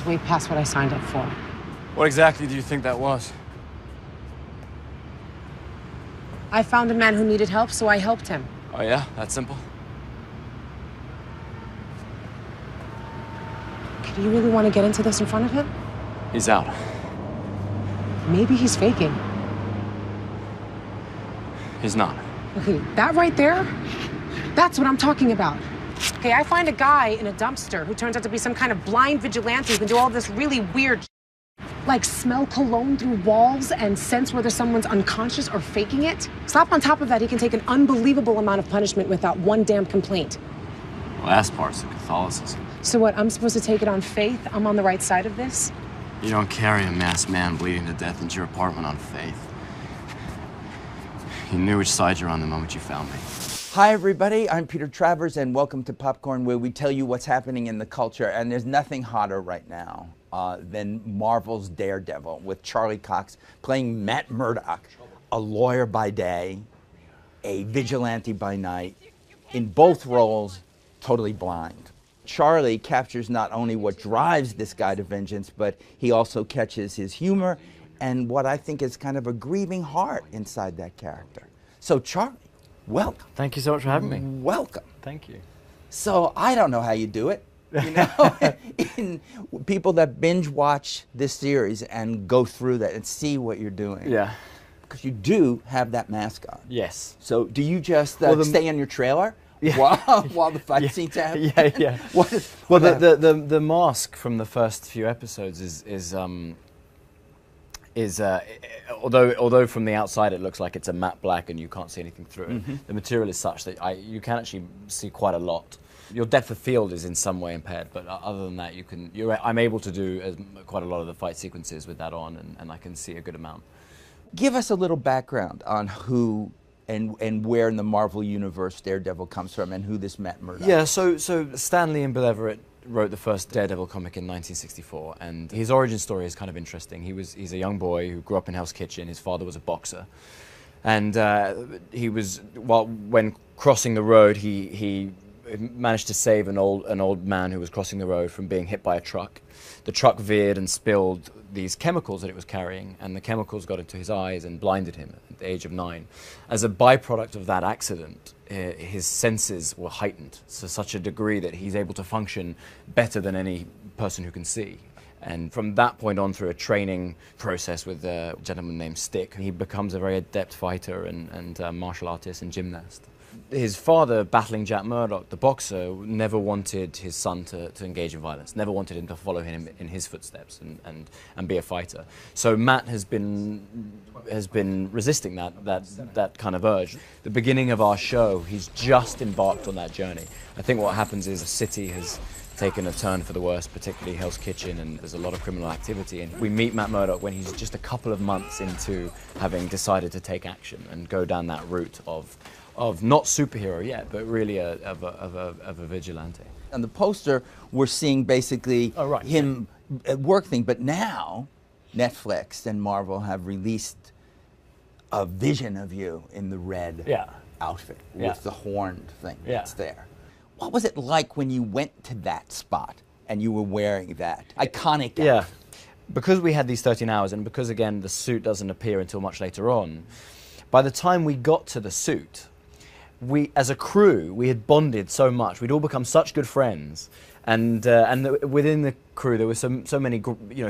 way past what I signed up for. What exactly do you think that was? I found a man who needed help, so I helped him. Oh yeah? That simple? Do you really want to get into this in front of him? He's out. Maybe he's faking. He's not. Okay, that right there, that's what I'm talking about. Okay, I find a guy in a dumpster who turns out to be some kind of blind vigilante who can do all this really weird like smell cologne through walls and sense whether someone's unconscious or faking it. Slap on top of that, he can take an unbelievable amount of punishment without one damn complaint. Well, that's part's of Catholicism. So what, I'm supposed to take it on faith? I'm on the right side of this? You don't carry a masked man bleeding to death into your apartment on faith. You knew which side you're on the moment you found me. Hi everybody, I'm Peter Travers and welcome to Popcorn, where we tell you what's happening in the culture, and there's nothing hotter right now than Marvel's Daredevil, with Charlie Cox playing Matt Murdock, a lawyer by day, a vigilante by night, in both roles, totally blind. Charlie captures not only what drives this guy to vengeance, but he also catches his humor and what I think is kind of a grieving heart inside that character. So Charlie, welcome. Thank you so much for having me. Welcome. Thank you. So I don't know how you do it. You know, in people that binge watch this series and go through that and see what you're doing. Yeah. Because you do have that mask on. Yes. So do you just stay in your trailer while the fight scenes happen? Yeah. What the mask from the first few episodes is although from the outside it looks like it's a matte black and you can't see anything through it, the material is such that you can actually see quite a lot. Your depth of field is in some way impaired, but other than that, I'm able to do quite a lot of the fight sequences with that on, and I can see a good amount. Give us a little background on who and where in the Marvel Universe Daredevil comes from, and who this Matt Murdock is. Yeah, so Stan Lee and Bill Everett wrote the first Daredevil comic in 1964, and his origin story is kind of interesting. He's a young boy who grew up in Hell's Kitchen. His father was a boxer, and when crossing the road, he managed to save an old man who was crossing the road from being hit by a truck. The truck veered and spilled these chemicals that it was carrying, and the chemicals got into his eyes and blinded him at the age of 9. As a byproduct of that accident, his senses were heightened to such a degree that he's able to function better than any person who can see. And from that point on, through a training process with a gentleman named Stick, he becomes a very adept fighter and martial artist and gymnast. His father, battling Jack Murdock, the boxer, never wanted his son to engage in violence, never wanted him to follow him in his footsteps and be a fighter. So Matt has been resisting that kind of urge. The beginning of our show, he's just embarked on that journey. I think what happens is the city has taken a turn for the worse, particularly Hell's Kitchen, and there's a lot of criminal activity. And we meet Matt Murdock when he's just a couple of months into having decided to take action and go down that route of not superhero yet, but really of a vigilante. On the poster, we're seeing basically him at work thing, but now Netflix and Marvel have released a vision of you in the red outfit with the horned thing that's there. What was it like when you went to that spot and you were wearing that iconic outfit? Yeah, because we had these 13 hours, and because, again, the suit doesn't appear until much later on, by the time we got to the suit, as a crew, we had bonded so much. We'd all become such good friends, and within the crew there were so many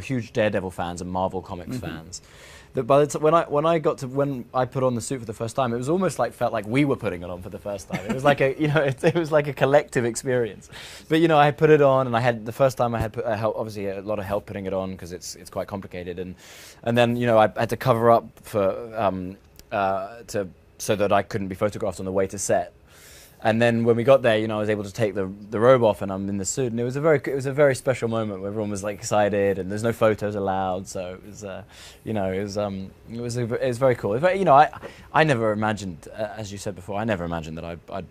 huge Daredevil fans and Marvel Comics fans. That by the time when I put on the suit for the first time, it was almost felt like we were putting it on for the first time. It was like it was like a collective experience. But I put it on, and I had obviously a lot of help putting it on because it's quite complicated, and then I had to cover up for so that I couldn't be photographed on the way to set. And then when we got there, I was able to take the robe off, and I'm in the suit, and it was a very special moment where everyone was excited, and there's no photos allowed, so it was it was very cool. I never imagined, as you said before, I never imagined that I'd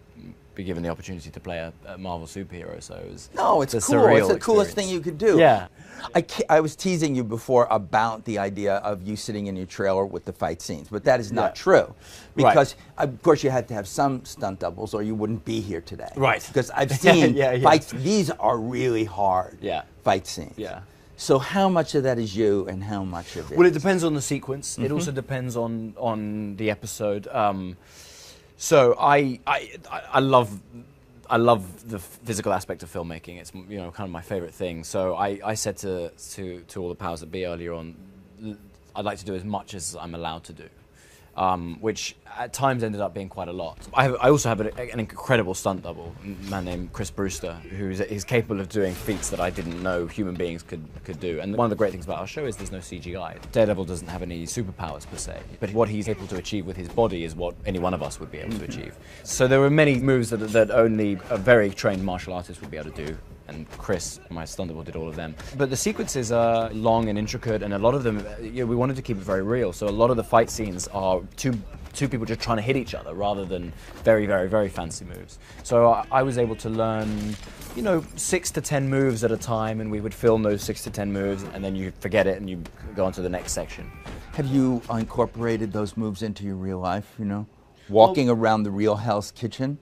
be given the opportunity to play a Marvel superhero. So it was it's cool. It's the coolest thing you could do. Yeah. I was teasing you before about the idea of you sitting in your trailer with the fight scenes, but that is not true, because of course you had to have some stunt doubles or you wouldn't be here today. Right. Because I've seen fights. These are really hard fight scenes. Yeah. So how much of that is you and how much of it? Well, it depends on the sequence. It also depends on the episode. So I love the physical aspect of filmmaking. It's kind of my favorite thing. So I said to all the powers that be earlier on, I'd like to do as much as I'm allowed to do. Which at times ended up being quite a lot. I also have an incredible stunt double, a man named Chris Brewster, who's capable of doing feats that I didn't know human beings could do. And one of the great things about our show is there's no CGI. Daredevil doesn't have any superpowers per se, but what he's able to achieve with his body is what any one of us would be able to achieve. So there were many moves that only a very trained martial artist would be able to do. And Chris, my stunt double, did all of them. But the sequences are long and intricate, and a lot of them, we wanted to keep it very real. So a lot of the fight scenes are two people just trying to hit each other rather than very, very, very fancy moves. So I was able to learn, 6 to 10 moves at a time, and we would film those 6 to 10 moves, and then you forget it and you go on to the next section. Have you incorporated those moves into your real life, Walking around the Real Hell's Kitchen?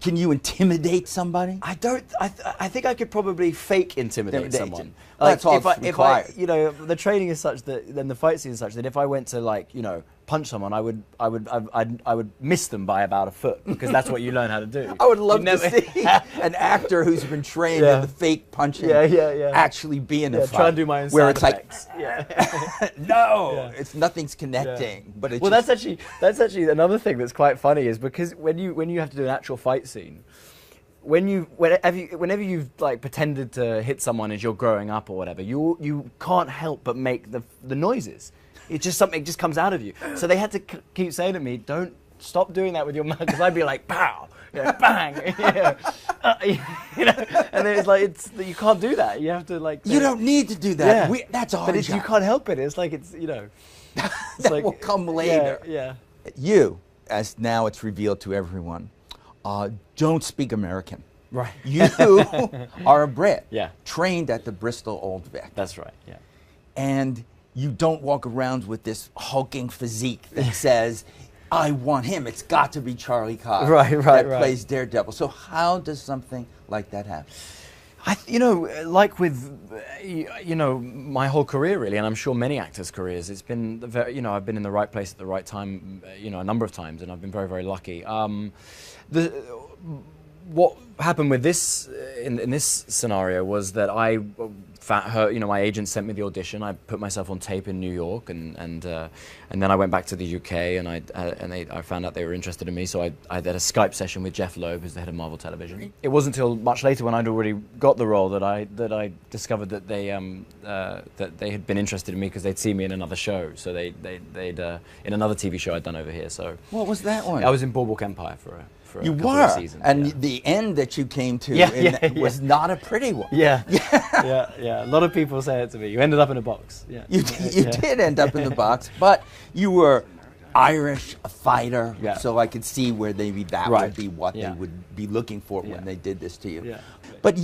Can you intimidate somebody? I don't. I think I could probably fake intimidate someone. That's all required. The training is such that, then the fight scene is such that if I went to punch someone, I would miss them by about a foot, because that's what you learn how to do. I would love to see an actor who's been trained in the fake punching actually be in a fight. Try and do my own where sound it's effects. It's nothing's connecting. But it's that's actually another thing that's quite funny, is because when you have to do an actual fight scene, whenever you've pretended to hit someone as you're growing up or whatever, you can't help but make the noises. It's just something just comes out of you. So they had to keep saying to me, "Don't stop doing that with your mouth," because I'd be like, "Pow, bang," and then it's you can't do that. You have to You don't need to do that. Yeah. That's our But job. you can't help it. It's that will come later. Yeah. You, as now it's revealed to everyone, don't speak American. Right. You are a Brit. Yeah. Trained at the Bristol Old Vic. That's right. Yeah. And you don't walk around with this hulking physique that says, "I want him. It's got to be Charlie Cox that plays Daredevil." So how does something like that happen? Like with my whole career really, and I'm sure many actors' careers, it's been I've been in the right place at the right time, a number of times, and I've been very, very lucky. What happened with this in this scenario was that my agent sent me the audition. I put myself on tape in New York, and then I went back to the UK, and I found out they were interested in me. So I did a Skype session with Jeff Loeb, who's the head of Marvel Television. It wasn't until much later, when I'd already got the role, that I discovered that they had been interested in me because they'd seen me in another show. So they'd in another TV show I'd done over here. So what was that one? I was in Boardwalk Empire for a couple were, of seasons, and the end that you came to was not a pretty one. Yeah. A lot of people say it to me. You ended up in a box. Yeah. You did end up in the box, but you were Irish, a fighter, so I could see where maybe that would be what they would be looking for when they did this to you. Yeah. But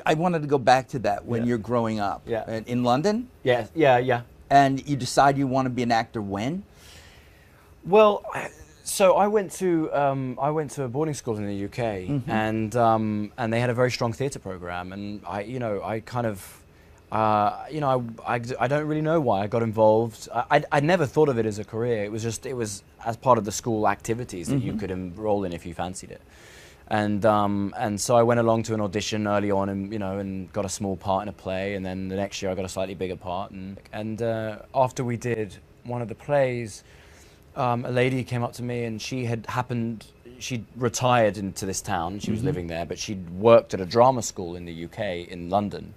I wanted to go back to that when you're growing up. In London? Yeah. And you decide you want to be an actor when? Well, so I went to a boarding school in the UK, and they had a very strong theatre program, and I don't really know why I got involved. I never thought of it as a career. It was as part of the school activities that you could enroll in if you fancied it, and so I went along to an audition early on, and got a small part in a play, and then the next year I got a slightly bigger part, and after we did one of the plays. A lady came up to me, and she'd retired into this town. She was living there, but she'd worked at a drama school in the UK, in London.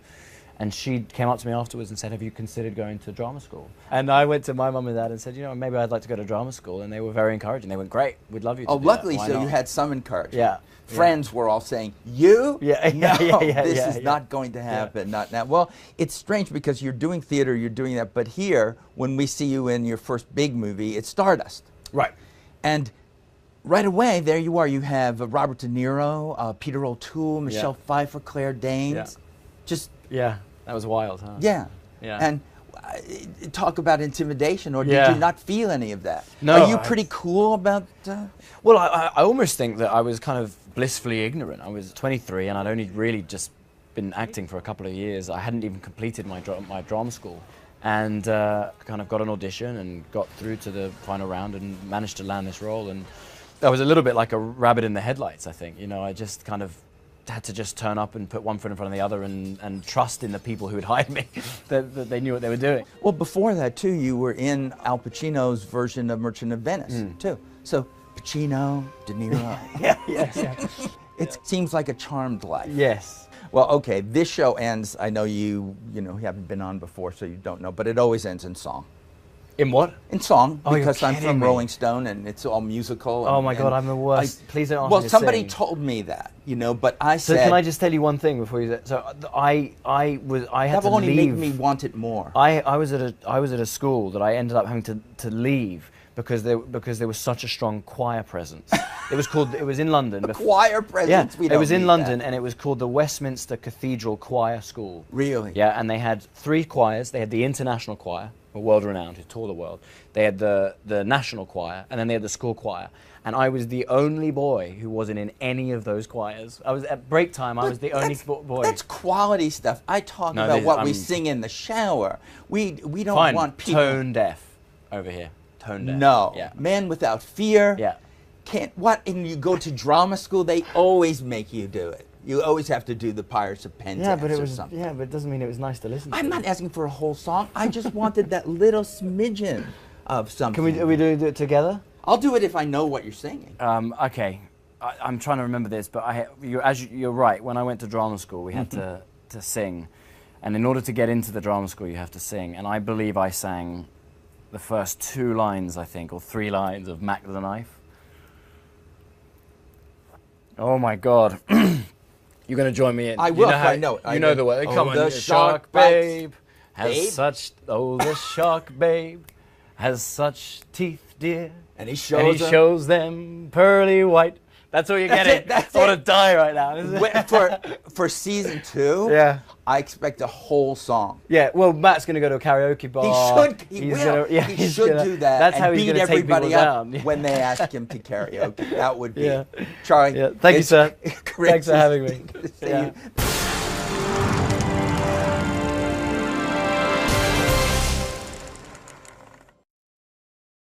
And she came up to me afterwards and said, "Have you considered going to drama school?" And I went to my mum and dad and said, maybe I'd like to go to drama school. And they were very encouraging. They went, "Great, we'd love you to do luckily, that. Why so not?" you had some encouragement. Yeah. Friends were all saying, "You? This is not going to happen, not now." Well, it's strange because you're doing theater, you're doing that, but here, when we see you in your first big movie, it's Stardust. Right. And right away, there you are. You have Robert De Niro, Peter O'Toole, Michelle Pfeiffer, Claire Danes. Yeah, that was wild, huh? Yeah. Yeah. And talk about intimidation, or did you not feel any of that? No. Are you pretty cool about... Well, I almost think that I was kind of blissfully ignorant. I was 23, and I'd only really just been acting for a couple of years. I hadn't even completed my drama school, and kind of got an audition and got through to the final round and managed to land this role. And that was a little bit like a rabbit in the headlights, I think. You know, I just kind of had to just turn up and put one foot in front of the other and trust in the people who had hired me that they knew what they were doing. Well, before that too, you were in Al Pacino's version of Merchant of Venice too. So Pacino, De Niro. Yes. It seems like a charmed life. Yes. Well, okay, this show ends. I know you haven't been on before, so you don't know, but it always ends in song. In what? In song, Oh, because you're I'm kidding from me. Rolling Stone and it's all musical. Oh my God, I'm the worst. Please don't ask me Well, to somebody sing. told me that, but I So said. can I just tell you one thing before you? So I had that to will only leave. make me want it more. I was at a school that I ended up having to leave because there was such a strong choir presence. It was in London. Choir presence. Yeah, We it don't was in need London, that. and it was called the Westminster Cathedral Choir School. Really? Yeah, and they had 3 choirs. They had the international choir, world-renowned, who toured the world. They had the national choir, and then they had the school choir. And I was the only boy who wasn't in any of those choirs. I was at break time. I was the only boy. That's quality stuff. I talk No, about this- what we I'm- sing in the shower. We don't Fine, want people. tone deaf over here. Tone deaf. No. Yeah. Man Without Fear. Yeah. Can't. What? And you go to drama school, they always make you do it. You always have to do the Pirates of Penzance Yeah, but it or was. something. Yeah, but it doesn't mean it was nice to listen to. I'm not asking for a whole song. I just wanted that little smidgen of something. Are we do it together? I'll do it if I know what you're singing. Okay, I'm trying to remember this, but you're right. When I went to drama school, we had to sing, and in order to get into the drama school, you have to sing. And I believe I sang the first 2 lines, I think, or 3 lines of Mac the Knife. Oh my God. You're going to join me in. I will, You I know. You know the way. Oh, Come on, the the shark shark bites. babe has Babe? such. Oh, the shark babe has such teeth, dear. And he And he shows them pearly white. That's all you're That's getting. it, that's I want it. to die right now. for season 2, Yeah. I expect a whole song. Yeah, well, Matt's going to go to a karaoke bar. He will. He He should do that. That's and how he's beat going to take people everybody up down. when they ask him to karaoke. That would be. Yeah. Charlie. Yeah. Thank you, it's sir. great Thanks for to- having me. to see Yeah. you.